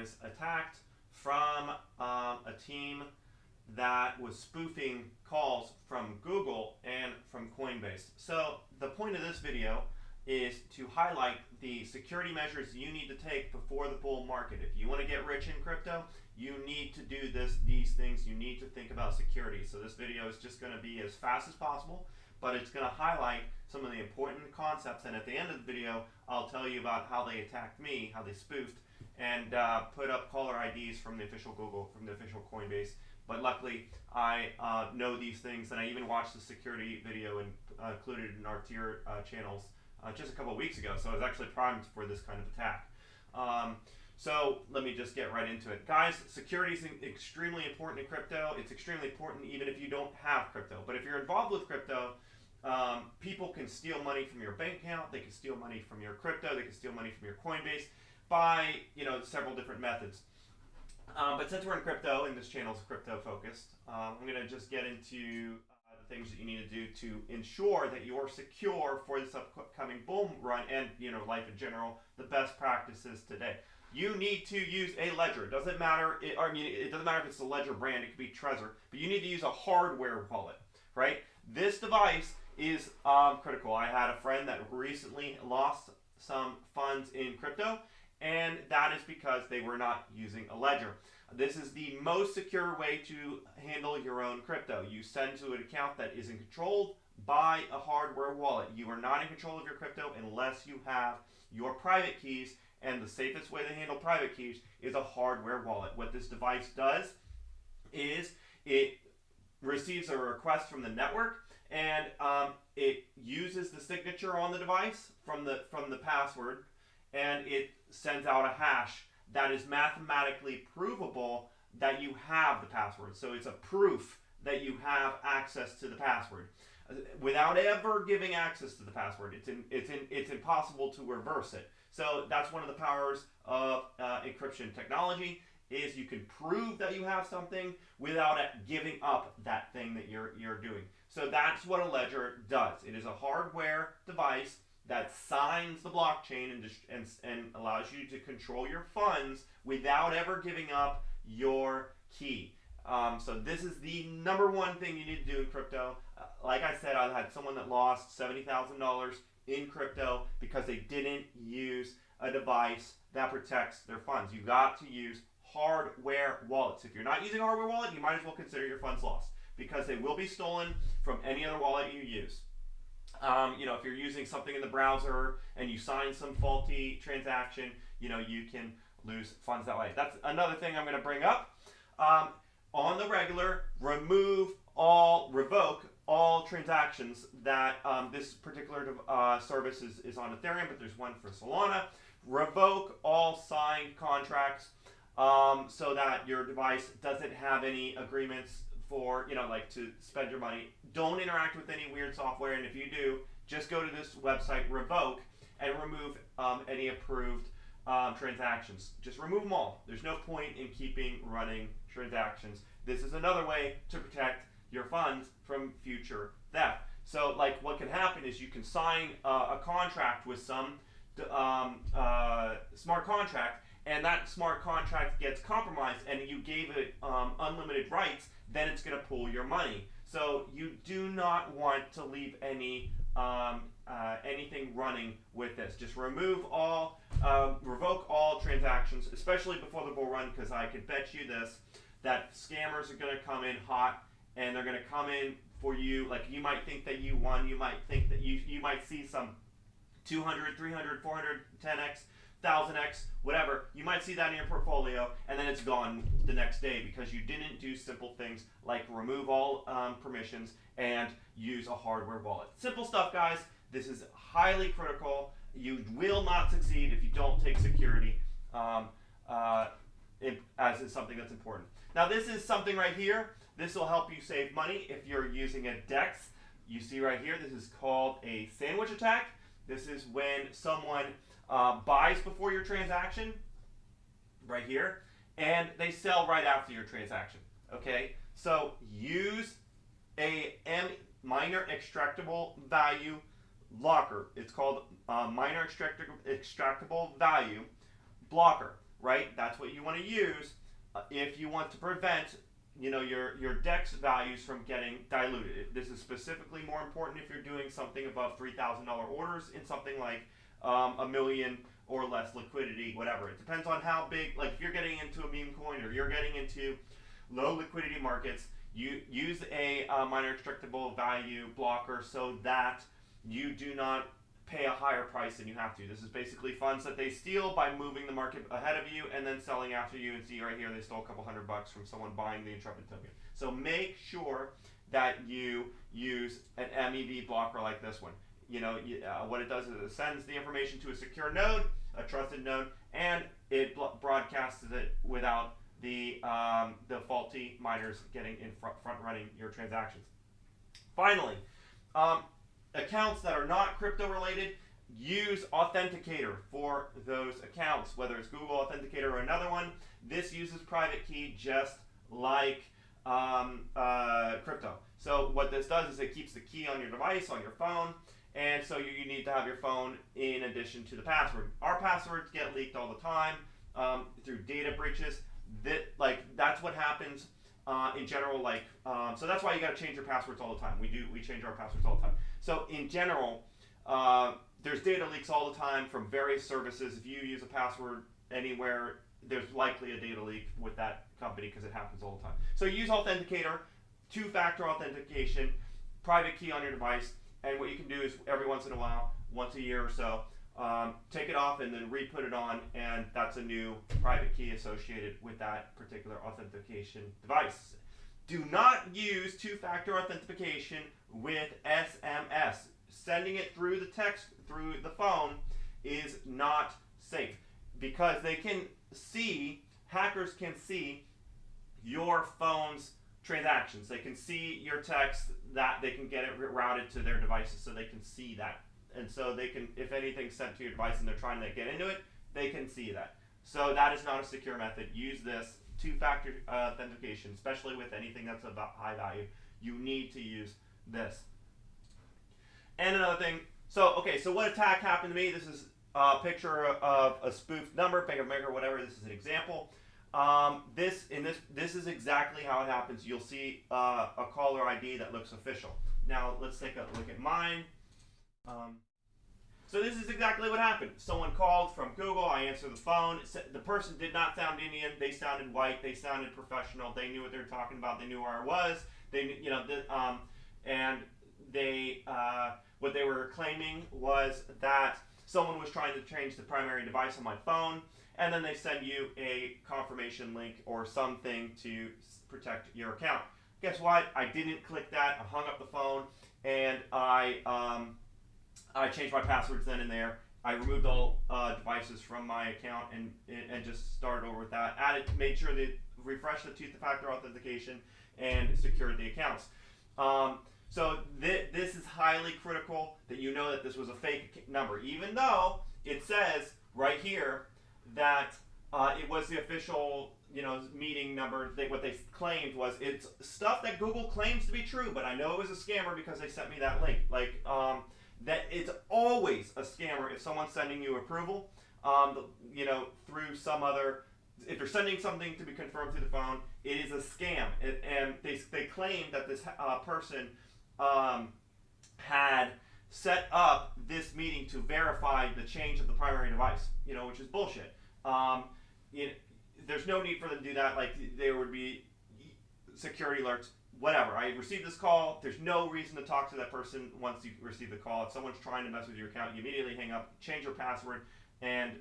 was attacked from a team that was spoofing calls from Google and from Coinbase. So the point of this video is to highlight the security measures you need to take before the bull market. If you want to get rich in crypto, you need to do these things. You need to think about security. So this video is just going to be as fast as possible, but it's going to highlight some of the important concepts. And at the end of the video, I'll tell you about how they attacked me, how they spoofed, and put up caller IDs from the official Google, from the official Coinbase. But luckily, I know these things, and I even watched the security video and included in our tier channels just a couple of weeks ago. So I was actually primed for this kind of attack. So let me just get right into it. Guys, security is extremely important in crypto. It's extremely important even if you don't have crypto. But if you're involved with crypto, people can steal money from your bank account. They can steal money from your crypto. They can steal money from your Coinbase by several different methods. But since we're in crypto and this channel is crypto focused, I'm going to just get into the things that you need to do to ensure that you're secure for this upcoming bull run and life in general. The best practices today. You need to use a ledger. It doesn't matter. It doesn't matter if it's a ledger brand. It could be Trezor, but you need to use a hardware wallet, right? This device is critical. I had a friend that recently lost some funds in crypto, and that is because they were not using a ledger. This is the most secure way to handle your own crypto. You send to an account that isn't controlled by a hardware wallet. You are not in control of your crypto unless you have your private keys, and the safest way to handle private keys is a hardware wallet. What this device does is it receives a request from the network, and it uses the signature on the device from the password, and it sends out a hash that is mathematically provable that you have the password. So it's a proof that you have access to the password without ever giving access to the password. It's impossible to reverse it. So that's one of the powers of encryption technology, is you can prove that you have something without giving up that thing that you're doing. So that's what a ledger does. It is a hardware device that signs the blockchain and allows you to control your funds without ever giving up your key. So this is the number one thing you need to do in crypto. Like I said, I had someone that lost $70,000 in crypto because they didn't use a device that protects their funds. You got to use hardware wallets. If you're not using a hardware wallet, you might as well consider your funds lost, because they will be stolen from any other wallet you use. If you're using something in the browser and you sign some faulty transaction, you can lose funds that way. That's another thing I'm going to bring up. On the regular, revoke all transactions that this particular service is on Ethereum, but there's one for Solana. Revoke all signed contracts so that your device doesn't have any agreements for, to spend your money. Don't interact with any weird software, and if you do, just go to this website, Revoke, and remove any approved transactions. Just remove them all. There's no point in keeping running transactions. This is another way to protect your funds from future theft. So, what can happen is you can sign a contract with some smart contract, and that smart contract gets compromised, and you gave it unlimited rights, then it's going to pull your money. So you do not want to leave anything running with this. Just revoke all transactions, especially before the bull run, because I can bet you this, that scammers are going to come in hot, and they're going to come in for you. Like, you might think that you won. You might think that you might see some 200, 300, 400, 10x, 1000x, whatever. You might see that in your portfolio, and then it's gone the next day because you didn't do simple things like remove all permissions and use a hardware wallet. Simple stuff, guys. This is highly critical. You will not succeed if you don't take security as is something that's important. Now, this is something right here. This will help you save money if you're using a DEX. You see right here, this is called a sandwich attack. This is when someone buys before your transaction, right here, and they sell right after your transaction. Okay, so use a minor extractable value blocker. It's called minor extractable value blocker. right? That's what you want to use if you want to prevent your DEX values from getting diluted. This is specifically more important if you're doing something above $3,000 orders in something like $1 million or less liquidity, whatever. It depends on how big, like if you're getting into a meme coin or you're getting into low liquidity markets, you use a minor extractable value blocker so that you do not pay a higher price than you have to. This is basically funds that they steal by moving the market ahead of you and then selling after you. And see right here, they stole a couple $100 from someone buying the Intrepid token. So make sure that you use an MEV blocker like this one. What it does is it sends the information to a secure node, a trusted node, and it broadcasts it without the faulty miners getting in front running your transactions. Finally, accounts that are not crypto related, use Authenticator for those accounts, whether it's Google Authenticator or another one. This uses private key just like crypto. So what this does is it keeps the key on your device, on your phone, and so you need to have your phone in addition to the password. Our passwords get leaked all the time through data breaches. That's what happens in general. So that's why you got to change your passwords all the time. We change our passwords all the time. So in general, there's data leaks all the time from various services. If you use a password anywhere, there's likely a data leak with that company because it happens all the time. So use Authenticator, two-factor authentication, private key on your device, and what you can do is every once in a while, once a year or so, take it off and then re-put it on, and that's a new private key associated with that particular authentication device. Do not use two-factor authentication with SMS. Sending it through the text, through the phone, is not safe because they can see, hackers can see your phone's transactions. They can see your text, that they can get it routed to their devices so they can see that. And so they can, if anything's sent to your device and they're trying to get into it, they can see that. So that is not a secure method. Use this two-factor authentication, especially with anything that's of high value. You need to use this. And another thing, so what attack happened to me? This is a picture of a spoofed number, Bank of America, whatever. This is an example. This is exactly how it happens. You'll see a caller ID that looks official. Now let's take a look at mine. So this is exactly what happened. Someone called from Google. I answered the phone. The person did not sound Indian. They sounded white. They sounded professional. They knew what they were talking about. They knew where I was. What they were claiming was that someone was trying to change the primary device on my phone, and then they send you a confirmation link or something to protect your account. Guess what? I didn't click that. I hung up the phone, and I changed my passwords then and there. I removed all devices from my account and just started over with that. Made sure to refresh the two-factor authentication and secured the accounts. So this is highly critical that you know that this was a fake number, even though it says right here that it was the official meeting number. What they claimed was it's stuff that Google claims to be true, but I know it was a scammer because they sent me that link. That it's always a scammer if someone's sending you approval, through some other. If they're sending something to be confirmed through the phone, it is a scam. And they claim that this person had set up this meeting to verify the change of the primary device, which is bullshit. There's no need for them to do that. There would be security alerts, whatever. I received this call. There's no reason to talk to that person once you receive the call. If someone's trying to mess with your account, you immediately hang up, change your password, and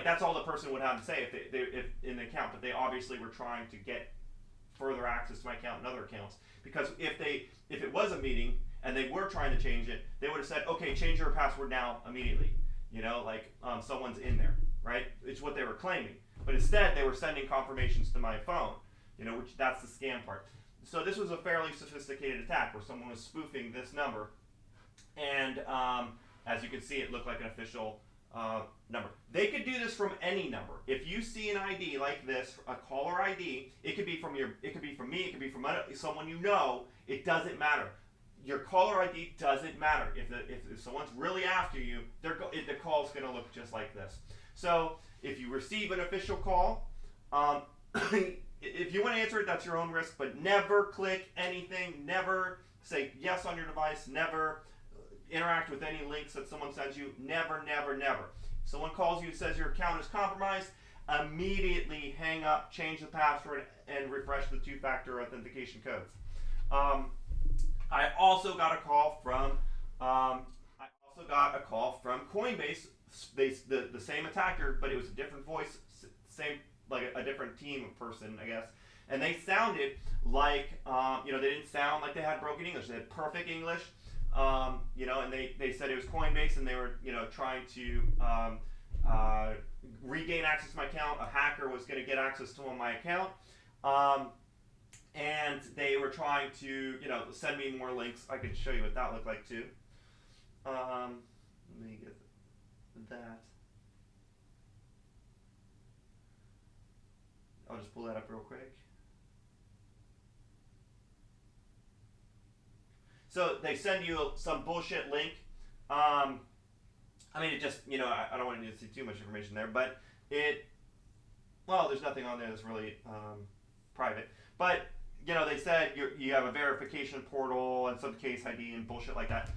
that's all the person would have to say if in the account. But they obviously were trying to get further access to my account and other accounts, because if it was a meeting and they were trying to change it, they would have said, okay, change your password now immediately. Someone's in there, right? It's what they were claiming. But instead, they were sending confirmations to my phone, which that's the scam part. So this was a fairly sophisticated attack where someone was spoofing this number, and as you can see, it looked like an official number. They could do this from any number. If you see an ID like this, a caller ID, it could be from me, it could be from someone you know. It doesn't matter. Your caller ID doesn't matter. If someone's really after you, the call's going to look just like this. So if you receive an official call, if you want to answer it, that's your own risk, but never click anything, never say yes on your device, never interact with any links that someone sends you, never, never, never. If someone calls you and says your account is compromised, immediately hang up, change the password, and refresh the two-factor authentication codes. I also got a call from Coinbase. The same attacker, but it was a different voice, same, like a different team of person, I guess. And they sounded like, they didn't sound like they had broken English. They had perfect English, and they said it was Coinbase, and they were, trying to regain access to my account. A hacker was going to get access to my account, and they were trying to, send me more links. I can show you what that looked like too. Let me get that. I'll just pull that up real quick. So they send you some bullshit link. It just, I don't want you to see too much information there, but there's nothing on there that's really private. But, they said you have a verification portal and some case ID and bullshit like that.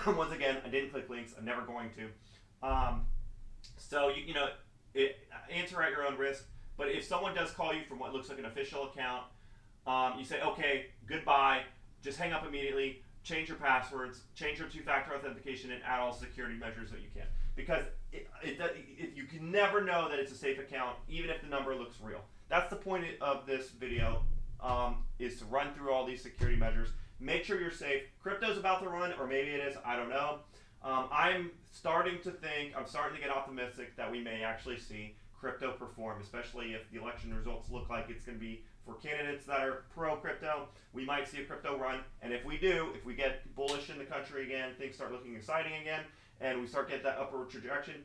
Once again, I didn't click links. I'm never going to. Answer at your own risk. But if someone does call you from what looks like an official account, you say, okay, goodbye, just hang up immediately, change your passwords, change your two-factor authentication, and add all security measures that you can. Because you can never know that it's a safe account, even if the number looks real. That's the point of this video, is to run through all these security measures. Make sure you're safe. Crypto's about to run, or maybe it is, I don't know. I'm starting to get optimistic that we may actually see crypto perform, especially if the election results look like it's going to be for candidates that are pro-crypto. We might see a crypto run, and if we get bullish in the country again, things start looking exciting again, and we start getting that upward trajectory.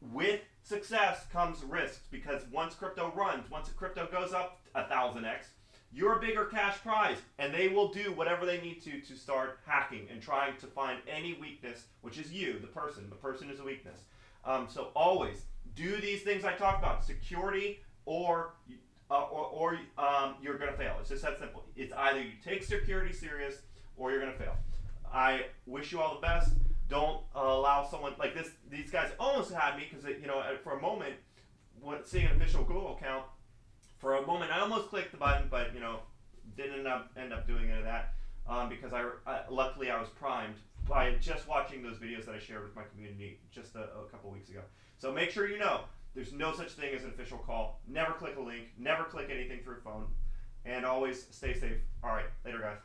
With success comes risks, because once crypto runs, once crypto goes up 1,000x, you're a bigger cash prize, and they will do whatever they need to start hacking and trying to find any weakness, which is you, the person. The person is a weakness. So always do these things I talked about: security, or you're going to fail. It's just that simple. It's either you take security serious or you're going to fail. I wish you all the best. Don't allow someone like this. These guys almost had me because for a moment, seeing an official Google account. For a moment, I almost clicked the button, but didn't end up doing any of that because luckily I was primed by just watching those videos that I shared with my community just a couple weeks ago. So make sure there's no such thing as an official call. Never click a link. Never click anything through a phone, and always stay safe. All right, later, guys.